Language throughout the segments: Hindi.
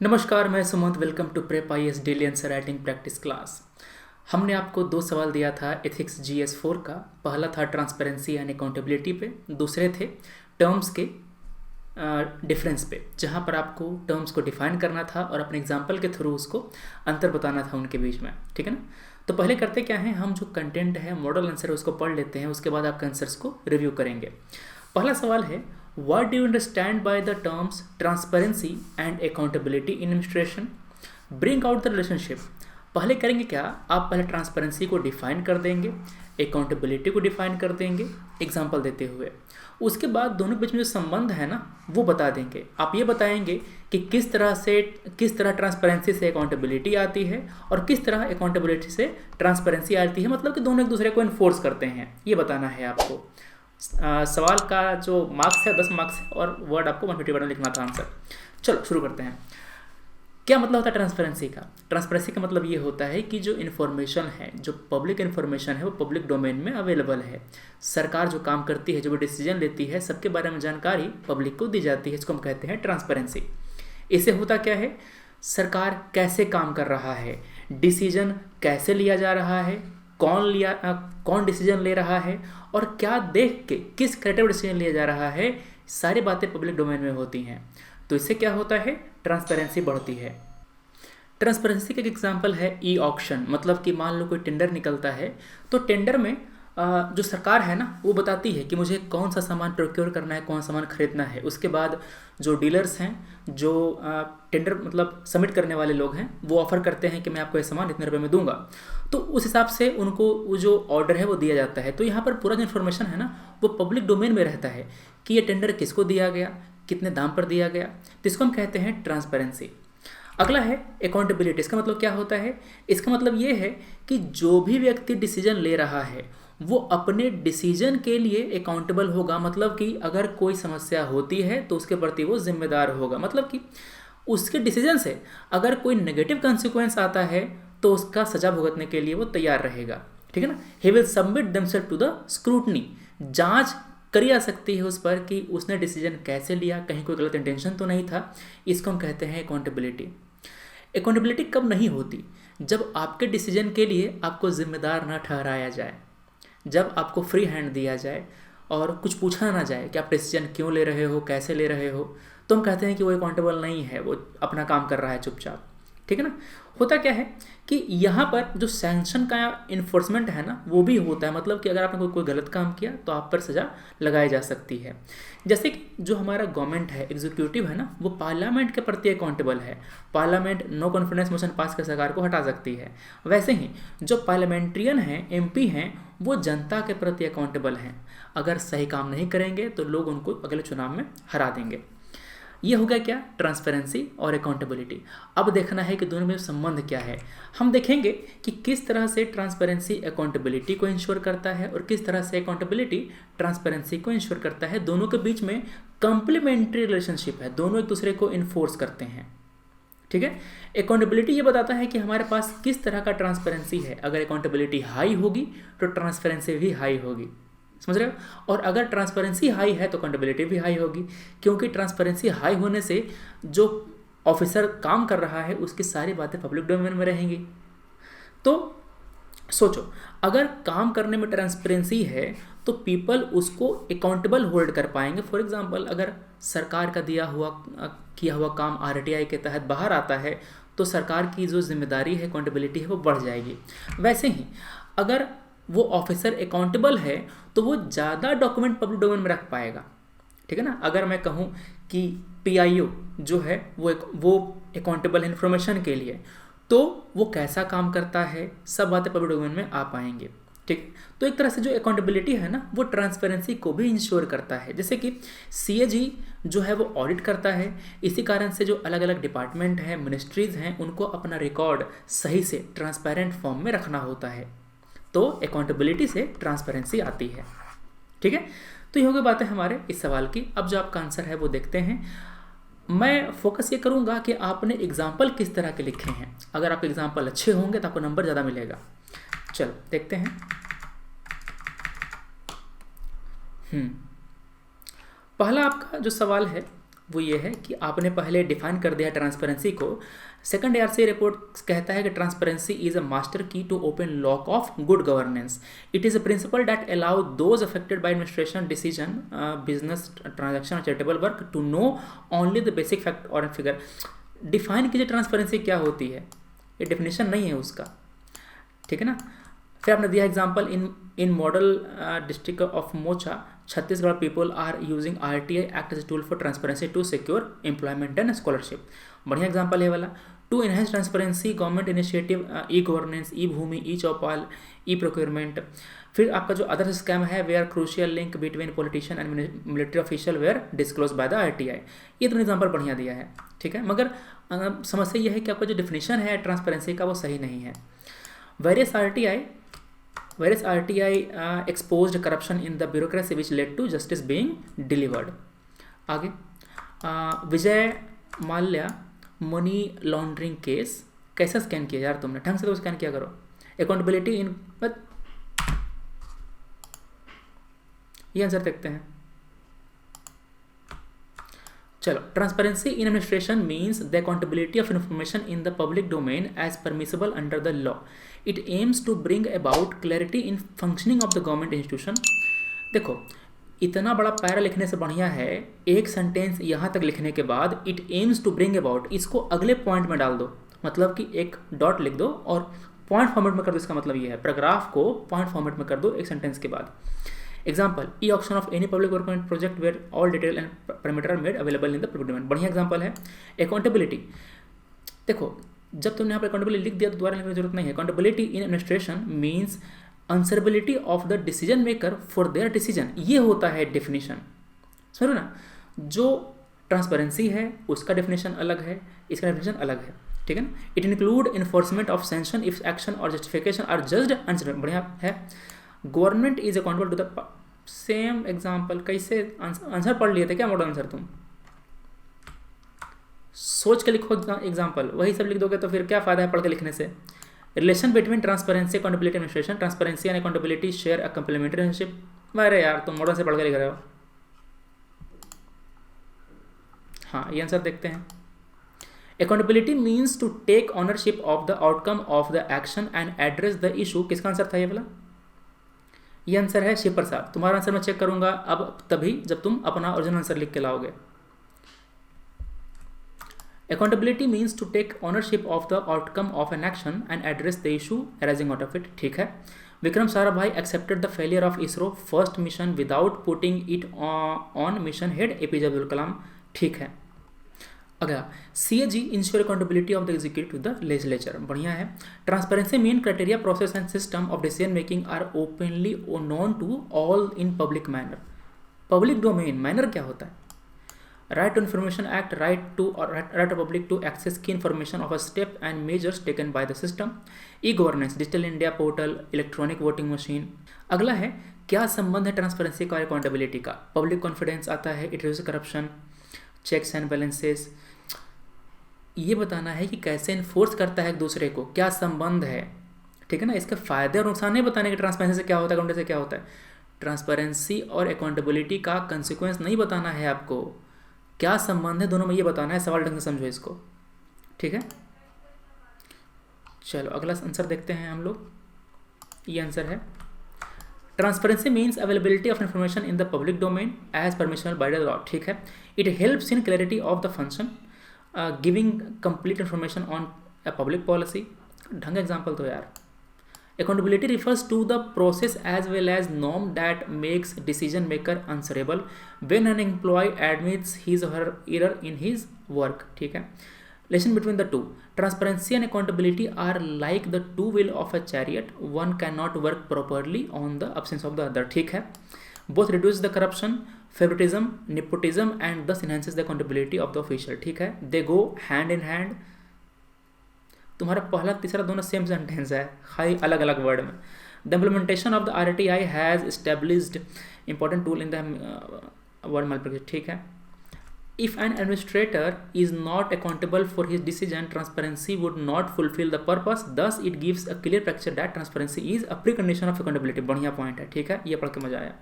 नमस्कार, मैं Sumant. Welcome to prep IAS daily answer writing practice class. हमने आपको 2 सवाल दिया था एथिक्स GS4 का। पहला था ट्रांसपेरेंसी एंड अकाउंटेबिलिटी पे, दूसरे थे टर्म्स के डिफरेंस पे, जहाँ पर आपको टर्म्स को डिफाइन करना था और अपने एग्जाम्पल के थ्रू उसको अंतर बताना था उनके बीच में। ठीक है ना। तो पहले करते क्या है, हम जो कंटेंट है, मॉडल आंसर है, उसको पढ़ लेते हैं, उसके बाद आपके आंसर्स को रिव्यू करेंगे। पहला सवाल है, what do you understand by the terms transparency and accountability in administration? Bring out the relationship। पहले करेंगे क्या, आप पहले ट्रांसपेरेंसी को डिफाइन कर देंगे, अकाउंटेबिलिटी को डिफाइन कर देंगे एग्जांपल देते हुए। उसके बाद दोनों के बीच में जो संबंध है ना, वो बता देंगे। आप ये बताएंगे कि किस तरह ट्रांसपेरेंसी से अकाउंटेबिलिटी आती है और किस तरह अकाउंटेबिलिटी से ट्रांसपेरेंसी आती है, मतलब कि दोनों एक दूसरे को इन्फोर्स करते हैं, ये बताना है आपको। सवाल का जो मार्क्स है 10 मार्क्स है और वर्ड आपको 150 वर्ड में लिखना था आंसर। चलो शुरू करते हैं। क्या मतलब होता है ट्रांसपेरेंसी का? ट्रांसपेरेंसी का मतलब ये होता है कि जो इन्फॉर्मेशन है, जो पब्लिक इन्फॉर्मेशन है, वो पब्लिक डोमेन में अवेलेबल है। सरकार जो काम करती है, जो भी डिसीजन लेती है, सबके बारे में जानकारी पब्लिक को दी जाती है। इसको हम कहते हैं ट्रांसपेरेंसी। इससे होता क्या है, सरकार कैसे काम कर रहा है, डिसीजन कैसे लिया जा रहा है, कौन डिसीजन ले रहा है और क्या देख के किस क्राइटेरिया डिसीजन लिया जा रहा है, सारी बातें पब्लिक डोमेन में होती हैं। तो इससे क्या होता है, ट्रांसपेरेंसी बढ़ती है। ट्रांसपेरेंसी का एक एग्जांपल है ई ऑक्शन, मतलब कि मान लो कोई टेंडर निकलता है, तो टेंडर में जो सरकार है ना, वो बताती है कि मुझे कौन सा सामान प्रोक्योर करना है, कौन सा सामान खरीदना है। उसके बाद जो डीलर्स हैं, जो टेंडर मतलब सबमिट करने वाले लोग हैं, वो ऑफर करते हैं कि मैं आपको ये सामान इतने रुपए में दूंगा। तो उस हिसाब से उनको वो जो ऑर्डर है वो दिया जाता है। तो यहाँ पर पूरा जो इन्फॉर्मेशन है ना, वो पब्लिक डोमेन में रहता है कि ये टेंडर किसको दिया गया, कितने दाम पर दिया गया। तो इसको हम कहते हैं ट्रांसपेरेंसी। अगला है अकाउंटेबिलिटी। इसका मतलब क्या होता है? इसका मतलब ये है कि जो भी व्यक्ति डिसीजन ले रहा है, वो अपने डिसीजन के लिए अकाउंटेबल होगा। मतलब कि अगर कोई समस्या होती है तो उसके प्रति वो जिम्मेदार होगा। मतलब कि उसके डिसीजन से अगर कोई नेगेटिव कंसिक्वेंस आता है तो उसका सजा भुगतने के लिए वो तैयार रहेगा। ठीक है ना। He will submit themselves to the scrutiny. जांच करी जा सकती है उस पर कि उसने डिसीजन कैसे लिया, कहीं कोई गलत इंटेंशन तो नहीं था। इसको हम कहते हैं अकाउंटेबिलिटी। अकाउंटेबिलिटी कब नहीं होती? जब आपके डिसीजन के लिए आपको जिम्मेदार ना ठहराया जाए, जब आपको फ्री हैंड दिया जाए और कुछ पूछा ना जाए कि आप डिसीजन क्यों ले रहे हो, कैसे ले रहे हो, तो हम कहते हैं कि वो अकाउंटेबल नहीं है, वो अपना काम कर रहा है चुपचाप। ठीक है ना। होता क्या है कि यहाँ पर जो सैंक्शन का इन्फोर्समेंट है ना, वो भी होता है। मतलब कि अगर आपने कोई गलत काम किया तो आप पर सज़ा लगाई जा सकती है। जैसे कि जो हमारा गवर्नमेंट है, एग्जीक्यूटिव है ना, वो पार्लियामेंट के प्रति अकाउंटेबल है। Parliament no confidence motion pass कर सरकार को हटा सकती है। वैसे ही जो पार्लियामेंट्रियन हैं, MP हैं, वो जनता के प्रति अकाउंटेबल हैं। अगर सही काम नहीं करेंगे तो लोग उनको अगले चुनाव में हरा देंगे। ये हो गया क्या, ट्रांसपेरेंसी और अकाउंटेबिलिटी। अब देखना है कि दोनों में संबंध क्या है। हम देखेंगे कि किस तरह से ट्रांसपेरेंसी अकाउंटेबिलिटी को इंश्योर करता है और किस तरह से अकाउंटेबिलिटी ट्रांसपेरेंसी को इंश्योर करता है। दोनों के बीच में कंप्लीमेंट्री रिलेशनशिप है, दोनों एक दूसरे को इन्फोर्स करते हैं। ठीक है। अकाउंटेबिलिटी ये बताता है कि हमारे पास किस तरह का ट्रांसपेरेंसी है। अगर अकाउंटेबिलिटी हाई होगी तो ट्रांसपेरेंसी भी हाई होगी। समझ रहे हो? और अगर ट्रांसपेरेंसी हाई है तो अकाउंटेबिलिटी भी हाई होगी, क्योंकि ट्रांसपेरेंसी हाई होने से जो ऑफिसर काम कर रहा है उसकी सारी बातें पब्लिक डोमेन में रहेंगी। तो सोचो, अगर काम करने में ट्रांसपेरेंसी है तो पीपल उसको अकाउंटेबल होल्ड कर पाएंगे। फॉर एग्जांपल, अगर सरकार का किया हुआ काम RTI के तहत बाहर आता है तो सरकार की जो जिम्मेदारी है, अकाउंटेबिलिटी है, वो बढ़ जाएगी। वैसे ही अगर वो ऑफिसर अकाउंटेबल है तो वो ज़्यादा डॉक्यूमेंट पब्लिक डोमेन में रख पाएगा। ठीक है ना। अगर मैं कहूँ कि PIO जो है वो अकाउंटेबल है इन्फॉर्मेशन के लिए, तो वो कैसा काम करता है, सब बातें पब्लिक डोमेन में आ पाएंगे। ठीक। तो एक तरह से जो अकाउंटेबिलिटी है ना, वो ट्रांसपेरेंसी को भी इंश्योर करता है। जैसे कि CAG जो है वो ऑडिट करता है। इसी कारण से जो अलग अलग डिपार्टमेंट हैं, मिनिस्ट्रीज़ हैं, उनको अपना रिकॉर्ड सही से ट्रांसपेरेंट फॉर्म में रखना होता है। तो अकाउंटेबिलिटी से ट्रांसपेरेंसी आती है। ठीक है। तो ये हो गई बातें हमारे इस सवाल की। अब जो आपका आंसर है वो देखते हैं। मैं फोकस ये करूंगा कि आपने एग्जाम्पल किस तरह के लिखे हैं। अगर आपके एग्जाम्पल अच्छे होंगे तो आपको नंबर ज़्यादा मिलेगा। चलो देखते हैं। पहला आपका जो सवाल है वो ये है कि आपने पहले डिफाइन कर दिया ट्रांसपेरेंसी को। सेकंड ARC रिपोर्ट कहता है कि transparency is a master key to open lock of good governance. It is a principle that allow those affected by administration decision, business transaction और charitable work to know only the basic fact और फिगर। डिफाइन कीजिए ट्रांसपेरेंसी क्या होती है, ये डेफिनेशन नहीं है उसका, ठीक है ना। फिर आपने दिया example in model district of मोचा Chhattisgarh people are using RTI act as tool for transparency to secure employment and scholarship. बढ़िया एग्जांपल है वाला। To enhance transparency government initiative e governance, e Bhoomi, e Chaupal, e procurement. फिर आपका जो अदर स्कैम है where crucial link between politician and military official where disclose by the RTI। ये तो एग्जाम्पल बढ़िया दिया है, ठीक है। मगर समस्या यह है कि आपका जो डिफिनेशन है ट्रांसपेरेंसी का वो सही नहीं है। Various RTI exposed corruption in the bureaucracy which led to justice being delivered। आगे Vijay Mallya money laundering case कैसा स्कैन किया यार तुमने, ढंग से तो स्कैन किया करो। अकाउंटेबिलिटी इन, ये आंसर देखते हैं। चलो, transparency in administration means the accountability of information in the public domain as permissible under the law. It aims to bring about clarity in functioning of the government institution. देखो, इतना बड़ा पैरा लिखने से बढ़िया है एक सेंटेंस यहाँ तक लिखने के बाद it aims to bring about, इसको अगले पॉइंट में डाल दो, मतलब कि एक डॉट लिख दो और पॉइंट फॉर्मेट में कर दो। इसका मतलब ये है पैराग्राफ को पॉइंट फॉर्मेट में कर दो एक सेंटेंस के बाद। Example, e option of any public government project where all detail and parameter are made available in the public domain. बढ़िया एग्जाम्पल है। अकाउंटेबिलिटी, देखो जब तुमने यहाँ पर अकाउंटेबिलिटी लिख दिया तो दोबारा लिखने की जरूरत नहीं है। Accountability in administration means answerability of the decision maker for their decision. ये होता है डेफिनेशन, सुनो ना। जो ट्रांसपेरेंसी है उसका डेफिनेशन अलग है, इसका डेफिनेशन अलग है, ठीक है ना। It include enforcement of sanction if action और जस्टिफिकेशन आर जज्ड आंसर। बढ़िया है। Government is accountable to the, same example. कैसे आंसर पढ़ लिए थे क्या मॉडल आंसर? तुम सोच के लिखो एग्जाम्पल, वही सब लिख दोगे तो फिर क्या फायदा है पढ़ के लिखने से। Relation between transparency accountability administration, transparency and accountability share a complementary relationship. अरे यार तुम मॉडल से पढ़ के लिख रहे हो। हाँ, ये आंसर देखते हैं। Accountability means to take ownership of the outcome of the action and address the issue. किसका आंसर था ये वाला? ये आंसर है शिव प्रसाद। तुम्हारा आंसर मैं चेक करूंगा अब तभी जब तुम अपना ओरिजिनल आंसर लिख के लाओगे। Accountability means to take ownership of the outcome of an action and address the issue arising out of it, ठीक है। Vikram Sarabhai accepted the failure of ISRO first mission without putting it on mission head APJ Abdul Kalam, ठीक है। अगला, CAG ensure accountability of the executive to the legislature. बढ़िया है। Transparency mean criteria process and system of decision making are openly known to all in public manner. Public domain manner क्या होता है? Right to information act, right of public to access key information of a step and measures taken by the system. E governance, digital India portal, electronic voting machine. अगला है, क्या संबंध है ट्रांसपेरेंसी का और अकाउंटेबिलिटी का? पब्लिक कॉन्फिडेंस आता है, it reduce corruption, checks and balances. ये बताना है कि कैसे इन्फोर्स करता है एक दूसरे को, क्या संबंध है, ठीक है ना। इसके फायदे और नुकसान नहीं बताने कि ट्रांसपेरेंसी से क्या होता है, अकाउंटेबिलिटी से क्या होता है। ट्रांसपेरेंसी और अकाउंटेबिलिटी का कंसिक्वेंस नहीं बताना है आपको, क्या संबंध है दोनों में ये बताना है। सवाल ढंग से समझो इसको, ठीक है। चलो अगला आंसर देखते हैं हम लोग। ये आंसर है, transparency means availability of information in the public domain as permissional by the law, ठीक है। It helps in clarity of the function, giving complete information on a public policy. ढंग एग्जाम्पल तो यार। Accountability refers to the process as well as norm that makes decision maker answerable when an employee admits his or her error in his work, ठीक है। Relation between the two, transparency and accountability are like the two wheel of a chariot, one cannot work properly on the absence of the other, ठीक है। Both reduce the corruption, favoritism, nepotism and thus enhances the accountability of the official, ठीक है। They go hand in hand। तुम्हारा पहला तीसरा दोनों सेम सेंटेंस है, खाली अलग अलग वर्ड में। The implementation of the RTI has established important tool in the word multiplication, ठीक है। If an administrator is not accountable for his decision, transparency would not fulfil the purpose, thus it gives a clear picture that transparency is a pre condition of accountability. बढ़िया पॉइंट है, ठीक है। ये पढ़ के मजा आया।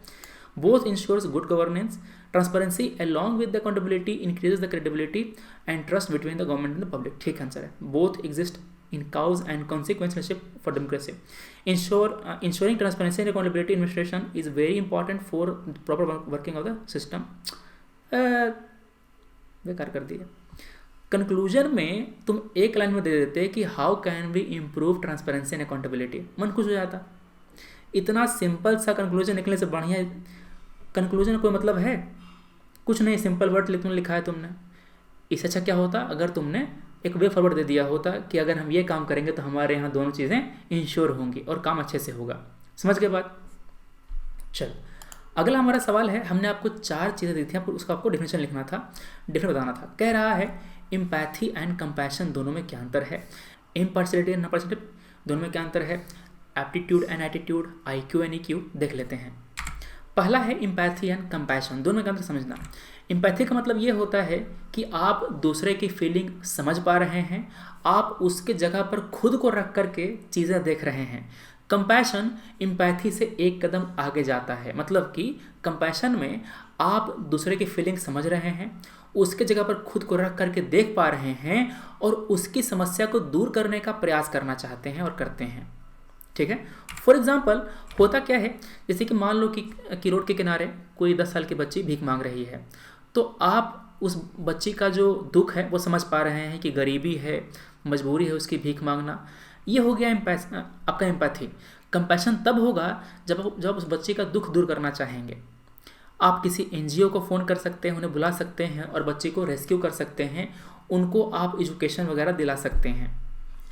Both ensures good governance, transparency along with the accountability increases the credibility and trust between the government and the public। ठीक आंसर है, both exist in cause and consequence relationship for democracy। Ensuring transparency and accountability in administration is very important for proper working of the system। बेकार कर दिया। कंक्लूजन में तुम एक लाइन में दे देते कि how can we improve transparency and accountability, मन खुश हो जाता। इतना सिंपल सा कंक्लूजन निकलने से बढ़िया कंक्लूजन कोई मतलब है कुछ नहीं, सिंपल वर्ड लिखा है तुमने। इससे अच्छा क्या होता अगर तुमने एक वे फॉरवर्ड दे दिया होता कि अगर हम ये काम करेंगे तो हमारे यहाँ दोनों चीज़ें इंश्योर होंगी और काम अच्छे से होगा। समझ गए बात? चल अगला हमारा सवाल है, हमने आपको 4 चीज़ें दी थी, उसका आपको डेफिनेशन लिखना था, डेफिनेशन बताना था। कह रहा है एम्पैथी एंड कंपैशन दोनों में क्या अंतर है, इम्पार्शियलिटी एंड इम्पार्शियलिटी दोनों में क्या अंतर है, aptitude and attitude, IQ and EQ देख लेते हैं। पहला है एम्पैथी एंड कंपैशन, दोनों का अंतर समझना। एम्पैथी का मतलब ये होता है कि आप दूसरे की फीलिंग समझ पा रहे हैं, आप उसके जगह पर खुद को रख करके चीज़ें देख रहे हैं। कंपैशन एम्पैथी से एक कदम आगे जाता है, मतलब कि कंपैशन में आप दूसरे की फीलिंग समझ रहे हैं, उसके जगह पर खुद को रख करके देख पा रहे हैं और उसकी समस्या को दूर करने का प्रयास करना चाहते हैं और करते हैं। ठीक है, फॉर एग्जाम्पल होता क्या है, जैसे कि मान लो कि रोड के किनारे कोई 10 साल की बच्ची भीख मांग रही है, तो आप उस बच्ची का जो दुख है वो समझ पा रहे हैं कि गरीबी है, मजबूरी है उसकी भीख मांगना। ये हो गया आपका एम्पैथी। कंपैशन तब होगा जब उस बच्ची का दुख दूर करना चाहेंगे। आप किसी NGO को फ़ोन कर सकते हैं, उन्हें बुला सकते हैं और बच्ची को रेस्क्यू कर सकते हैं, उनको आप एजुकेशन वगैरह दिला सकते हैं।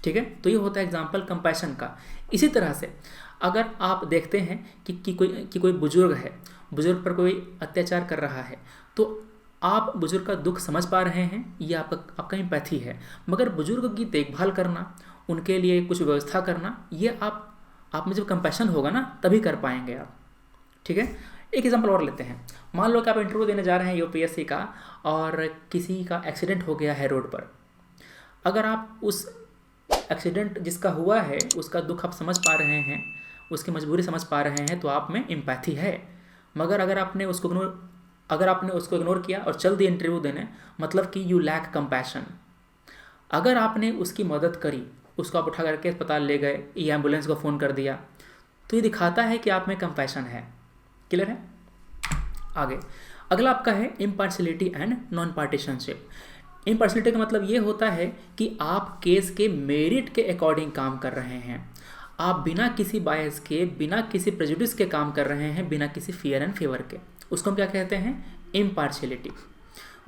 ठीक है, तो ये होता है एग्जाम्पल कंपैशन का। इसी तरह से अगर आप देखते हैं कि कोई बुजुर्ग है, बुजुर्ग पर कोई अत्याचार कर रहा है, तो आप बुजुर्ग का दुख समझ पा रहे हैं, ये आपका एम्पैथी है। मगर बुजुर्ग की देखभाल करना, उनके लिए कुछ व्यवस्था करना, ये आप में जब कंपैशन होगा ना तभी कर पाएंगे आप। ठीक है, एक एग्जाम्पल और लेते हैं। मान लो कि आप इंटरव्यू देने जा रहे हैं UPSC का और किसी का एक्सीडेंट हो गया है रोड पर। अगर आप उस एक्सीडेंट जिसका हुआ है उसका दुख आप समझ पा रहे हैं, उसकी मजबूरी समझ पा रहे हैं, तो आप में एम्पैथी है। मगर अगर आपने उसको इग्नोर किया और चल दिए इंटरव्यू देने, मतलब कि यू लैक कंपैशन। अगर आपने उसकी मदद करी, उसको आप उठा करके अस्पताल ले गए, या एम्बुलेंस को फ़ोन कर दिया, तो ये दिखाता है कि आप में कंपैशन है। क्लियर है? आगे अगला आपका है इम्पार्शियलिटी एंड नॉन पार्टीशनशिप। इम्पार्शियलिटी का मतलब ये होता है कि आप केस के मेरिट के अकॉर्डिंग काम कर रहे हैं, आप बिना किसी बायस के, बिना किसी प्रेजुडिस के काम कर रहे हैं, बिना किसी फियर एंड फेवर के। उसको हम क्या कहते हैं? इम्पार्शियलिटी।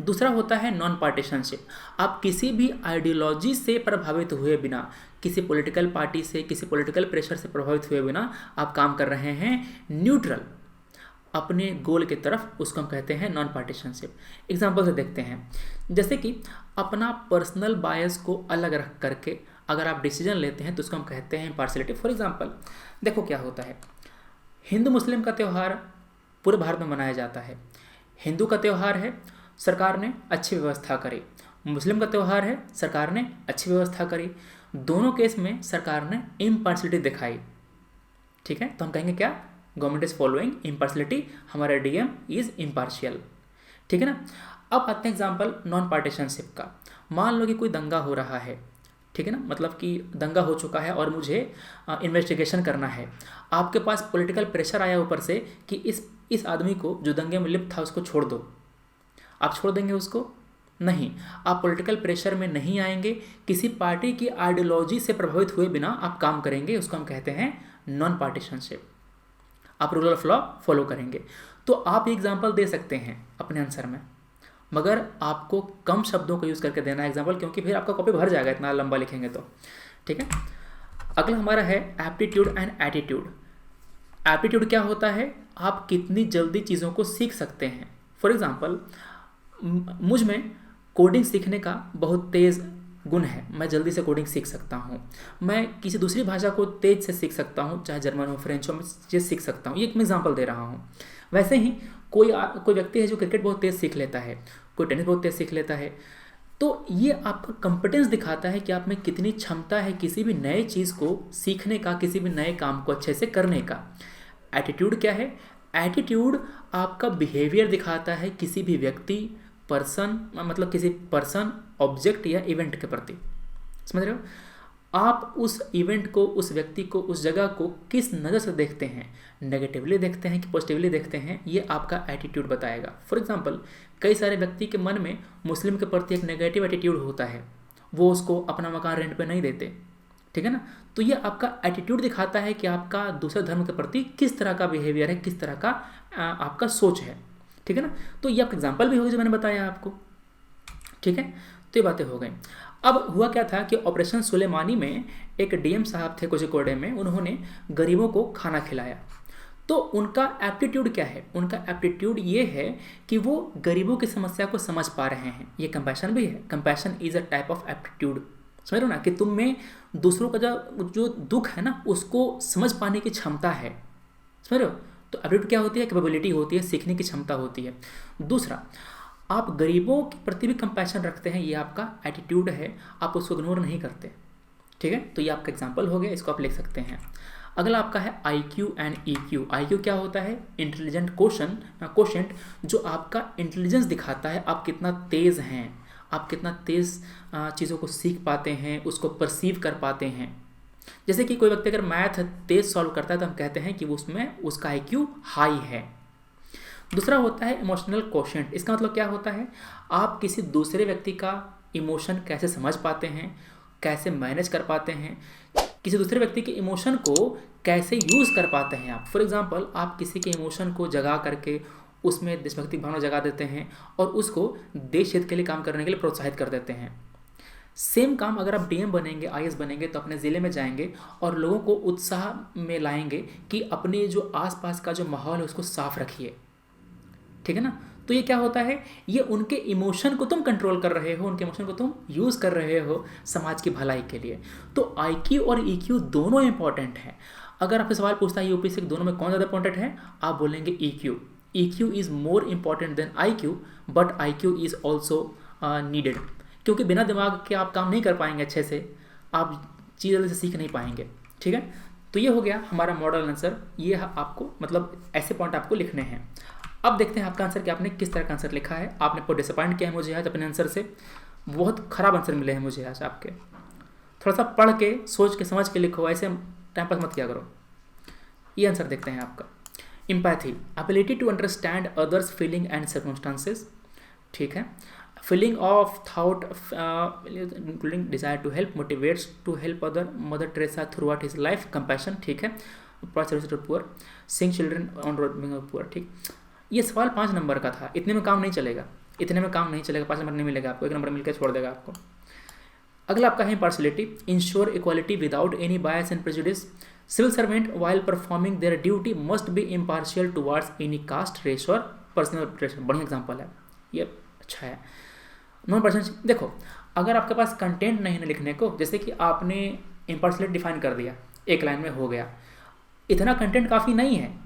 दूसरा होता है नॉन पार्टीशनशिप। आप किसी भी आइडियोलॉजी से प्रभावित हुए बिना, किसी पॉलिटिकल पार्टी से, किसी पॉलिटिकल प्रेशर से प्रभावित हुए बिना आप काम कर रहे हैं, न्यूट्रल अपने गोल की तरफ, उसको हम कहते हैं नॉन पार्टीशनशिप। एग्जाम्पल से देखते हैं, जैसे कि अपना पर्सनल बायस को अलग रख करके अगर आप डिसीजन लेते हैं तो उसको हम कहते हैं पार्शियलिटी। फॉर एग्जाम्पल देखो क्या होता है, हिंदू मुस्लिम का त्यौहार पूरे भारत में मनाया जाता है। हिंदू का त्यौहार है, सरकार ने अच्छी व्यवस्था करी। मुस्लिम का त्यौहार है, सरकार ने अच्छी व्यवस्था करी। दोनों केस में सरकार ने इम्पार्शियलिटी दिखाई। ठीक है, तो हम कहेंगे क्या? गवर्नमेंट इज फॉलोइंग इम्पार्शियलिटी, हमारा DM इज इम्पार्शियल। ठीक है ना। अब आते हैं एग्जाम्पल नॉन पार्टीशनशिप का। मान लो कि कोई दंगा हो रहा है, ठीक है ना, मतलब कि दंगा हो चुका है और मुझे इन्वेस्टिगेशन करना है। आपके पास पॉलिटिकल प्रेशर आया ऊपर से कि इस आदमी को जो दंगे में लिप्त था उसको छोड़ दो। आप छोड़ देंगे उसको? नहीं, आप पॉलिटिकल प्रेशर में नहीं आएंगे, किसी पार्टी की आइडियोलॉजी से प्रभावित हुए बिना आप काम करेंगे, उसको हम कहते हैं नॉन पार्टीशनशिप। आप रूल ऑफ लॉ फॉलो करेंगे। तो आप एग्जाम्पल दे सकते हैं अपने आंसर में, मगर आपको कम शब्दों को यूज़ करके देना है एग्जाम्पल, क्योंकि फिर आपका कॉपी भर जाएगा इतना लंबा लिखेंगे तो। ठीक है, अगला हमारा है एप्टीट्यूड एंड एटीट्यूड। एप्टीट्यूड क्या होता है? आप कितनी जल्दी चीज़ों को सीख सकते हैं। फॉर एग्जाम्पल मुझ में कोडिंग सीखने का बहुत तेज़ गुण है, मैं जल्दी से कोडिंग सीख सकता हूँ। मैं किसी दूसरी भाषा को तेज़ से सीख सकता हूँ, चाहे जर्मन हो, फ्रेंच हो, मैं चीज़ सीख सकता हूँ। ये एक मैं एग्जाम्पल दे रहा हूँ। वैसे ही कोई व्यक्ति है जो क्रिकेट बहुत तेज़ सीख लेता है, कोई टेनिस बहुत तेज़ सीख लेता है। तो ये आपका कंपिटेंस दिखाता है कि आप में कितनी क्षमता है किसी भी नए चीज़ को सीखने का, किसी भी नए काम को अच्छे से करने का। एटीट्यूड क्या है? एटीट्यूड आपका बिहेवियर दिखाता है किसी भी व्यक्ति, पर्सन, मतलब किसी पर्सन, ऑब्जेक्ट या इवेंट के प्रति। समझ रहे हो? आप उस इवेंट को, उस व्यक्ति को, उस जगह को किस नज़र से देखते हैं, नेगेटिवली देखते हैं कि पॉजिटिवली देखते हैं, ये आपका एटीट्यूड बताएगा। फॉर एग्जांपल, कई सारे व्यक्ति के मन में मुस्लिम के प्रति एक नेगेटिव एटीट्यूड होता है, वो उसको अपना मकान रेंट पे नहीं देते, ठीक है ना। तो ये आपका एटीट्यूड दिखाता है कि आपका दूसरे धर्म के प्रति किस तरह का बिहेवियर है, किस तरह का आपका सोच है, ठीक है ना। तो ये आपका एग्जाम्पल भी होगा जो मैंने बताया आपको, ठीक है। तो ये बातें हो गई। अब हुआ क्या था कि ऑपरेशन सुलेमानी में एक डीएम साहब थे कोझिकोडे में, उन्होंने गरीबों को खाना खिलाया। तो उनका एप्टीट्यूड क्या है? उनका एप्टीट्यूड ये है कि वो गरीबों की समस्या को समझ पा रहे हैं। ये कंपैशन भी है। Compassion is a type of aptitude. समझ रहे हो ना, कि तुम में दूसरों का जो दुख है ना, उसको समझ पाने की क्षमता है। समझ रहे हो? तो एप्टीट्यूड क्या होती है? कैपेबिलिटी होती है, सीखने की क्षमता होती है। दूसरा, आप गरीबों के प्रति भी कंपैशन रखते हैं, ये आपका एटीट्यूड है, आप उसको इग्नोर नहीं करते, ठीक है। तो ये आपका एग्जाम्पल हो गया, इसको आप लिख सकते हैं। अगला आपका है IQ एंड EQ। IQ क्या होता है? इंटेलिजेंट कोशेंट, जो आपका इंटेलिजेंस दिखाता है, आप कितना तेज़ हैं, आप कितना तेज़ चीज़ों को सीख पाते हैं, उसको परसीव कर पाते हैं। जैसे कि कोई व्यक्ति अगर मैथ तेज़ सॉल्व करता है तो हम कहते हैं कि उसमें उसका IQ हाई है। दूसरा होता है इमोशनल कोशेंट। इसका मतलब क्या होता है? आप किसी दूसरे व्यक्ति का इमोशन कैसे समझ पाते हैं, कैसे मैनेज कर पाते हैं, किसी दूसरे व्यक्ति के इमोशन को कैसे यूज़ कर पाते हैं आप। फॉर एग्जांपल, आप किसी के इमोशन को जगा करके उसमें देशभक्ति भावना जगा देते हैं और उसको देश हित के लिए काम करने के लिए प्रोत्साहित कर देते हैं। सेम काम अगर आप DM बनेंगे, IAS बनेंगे, तो अपने ज़िले में जाएंगे और लोगों को उत्साह में लाएंगे कि अपने जो आसपास का जो माहौल है उसको साफ रखिए, ठीक है ना। तो ये क्या होता है? ये उनके इमोशन को तुम कंट्रोल कर रहे हो, उनके इमोशन को तुम यूज़ कर रहे हो समाज की भलाई के लिए। तो IQ और EQ दोनों इंपॉर्टेंट हैं। अगर आपसे सवाल पूछता है UPSC दोनों में कौन ज़्यादा इंपॉर्टेंट है, आप बोलेंगे EQ। EQ is more important than IQ, but IQ is also needed, क्योंकि बिना दिमाग के आप काम नहीं कर पाएंगे अच्छे से, आप चीज़ जल्दी से सीख नहीं पाएंगे, ठीक है। तो ये हो गया हमारा मॉडल आंसर। ये आपको मतलब ऐसे पॉइंट आपको लिखने हैं। अब देखते हैं आपका आंसर कि आपने किस तरह का आंसर लिखा है। आपने बहुत डिसअपॉइंट किया है मुझे आज अपने आंसर से, बहुत ख़राब आंसर मिले हैं मुझे आज आपके। थोड़ा सा पढ़ के, सोच के, समझ के लिखो, ऐसे टाइम पास मत किया करो। ये आंसर देखते हैं आपका। Empathy, ability to understand others feeling and circumstances, ठीक है। Feeling of thought including desire to help, motivates to help other, mother Teresa throughout his life, compassion, ठीक है। Poor, sing children on road being poor, ठीक। ये सवाल 5 नंबर का था। इतने में काम नहीं चलेगा, इतने में काम नहीं चलेगा, 5 नंबर नहीं मिलेगा आपको, 1 नंबर मिलकर छोड़ देगा आपको। अगला आपका है impartiality, ensure equality without any bias and prejudice, civil servant while performing their duty must be impartial towards any caste, race और पर्सनल रेपुटेशन। बढ़िया एग्जाम्पल है, ये अच्छा है। नॉन पर्सन, देखो अगर आपके पास कंटेंट नहीं है लिखने को, जैसे कि आपने इम्पार्शियलिटी डिफाइन कर दिया, एक लाइन में हो गया, इतना कंटेंट काफ़ी नहीं है।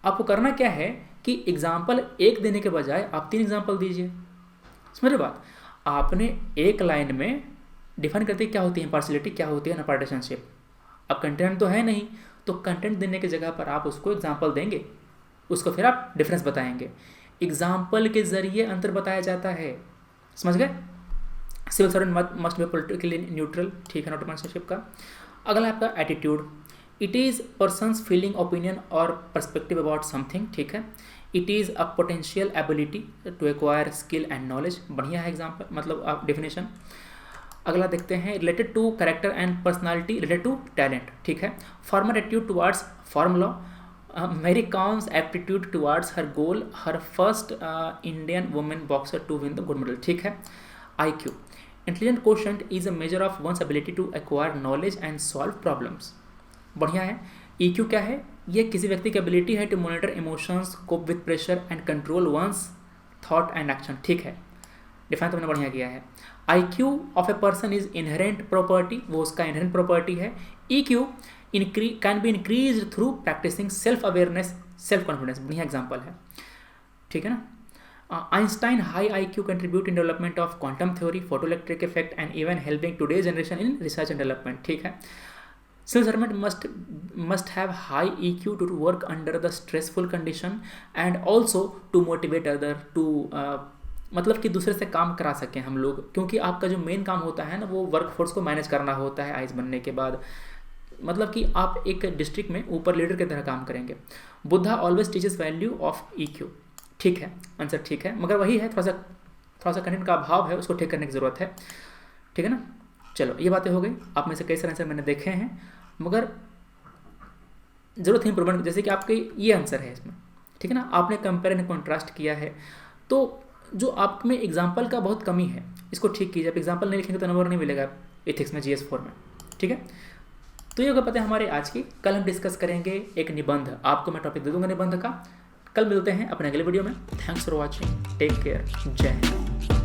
आपको करना क्या है कि एग्जाम्पल एक देने के बजाय आप 3 एग्जाम्पल दीजिए। समझ रहे बात? आपने एक लाइन में डिफाइन करते क्या होती है इम्पार्शियलिटी, क्या होती है ना पार्टीशनशिप। अब कंटेंट तो है नहीं, तो कंटेंट देने की जगह पर आप उसको एग्जाम्पल देंगे, उसको फिर आप डिफरेंस बताएंगे। एग्जाम्पल के जरिए अंतर बताया जाता है, समझ गए। Civil servant must be politically neutral, ठीक है, नॉट पार्टीशनशिप का। अगला आपका attitude, it is person's feeling, opinion और परस्पेक्टिव अबाउट समथिंग, ठीक है। It is a potential ability to acquire skill and knowledge, बढ़िया है एग्जाम्पल, मतलब आप डेफिनेशन। अगला देखते हैं, related to character and personality, related to talent, ठीक है। Formal attitude towards formula, Mary Kom's aptitude towards her goal, her first Indian women boxer to win the gold medal, ठीक है। IQ, intelligent quotient is a measure of one's ability to acquire knowledge and solve problems, बढ़िया है। EQ क्या है? ये किसी व्यक्ति की एबिलिटी है to monitor emotions, cope with pressure and control one's thought and action, ठीक है, डिफाइन तो मैंने बढ़िया किया है। IQ of a person is inherent property, वो उसका इनहेरेंट प्रॉपर्टी है। EQ can be increase through practicing self awareness, self confidence, बढ़िया एग्जाम्पल है, ठीक है ना। Einstein high IQ contribute in development of quantum theory, photoelectric effect and even helping today generation in research and development, ठीक है। Civil servant must have high EQ to work under the stressful condition and also to motivate other to मतलब कि दूसरे से काम करा सकें हम लोग, क्योंकि आपका जो मेन काम होता है ना वो वर्कफोर्स को मैनेज करना होता है आईएएस बनने के बाद। मतलब कि आप एक डिस्ट्रिक्ट में ऊपर लीडर की तरह काम करेंगे। Buddha always teaches value of EQ। ठीक है, आंसर ठीक है, मगर वही है थोड़ा सा कंटेंट का अभाव है, उसको ठीक करने की ज़रूरत है। ठीक है ना, चलो ये बातें हो गई। आप में से कई सारे आंसर मैंने देखे हैं, मगर ज़रूरत है इंप्रूवमेंट। जैसे कि आपके ये आंसर है इसमें, ठीक है ना, आपने कंपेयर एंड कॉन्ट्रास्ट किया है, तो जो आप में एग्जाम्पल का बहुत कमी है, इसको ठीक कीजिए। आप एग्जाम्पल नहीं लिखेंगे तो नंबर नहीं मिलेगा एथिक्स में GS4 में। ठीक है, तो ये हो गया पता है हमारे आज की। कल हम डिस्कस करेंगे एक निबंध, आपको मैं टॉपिक दे दूंगा निबंध का। कल मिलते हैं अपने अगले वीडियो में। Thanks for watching, take care, Jai Hind.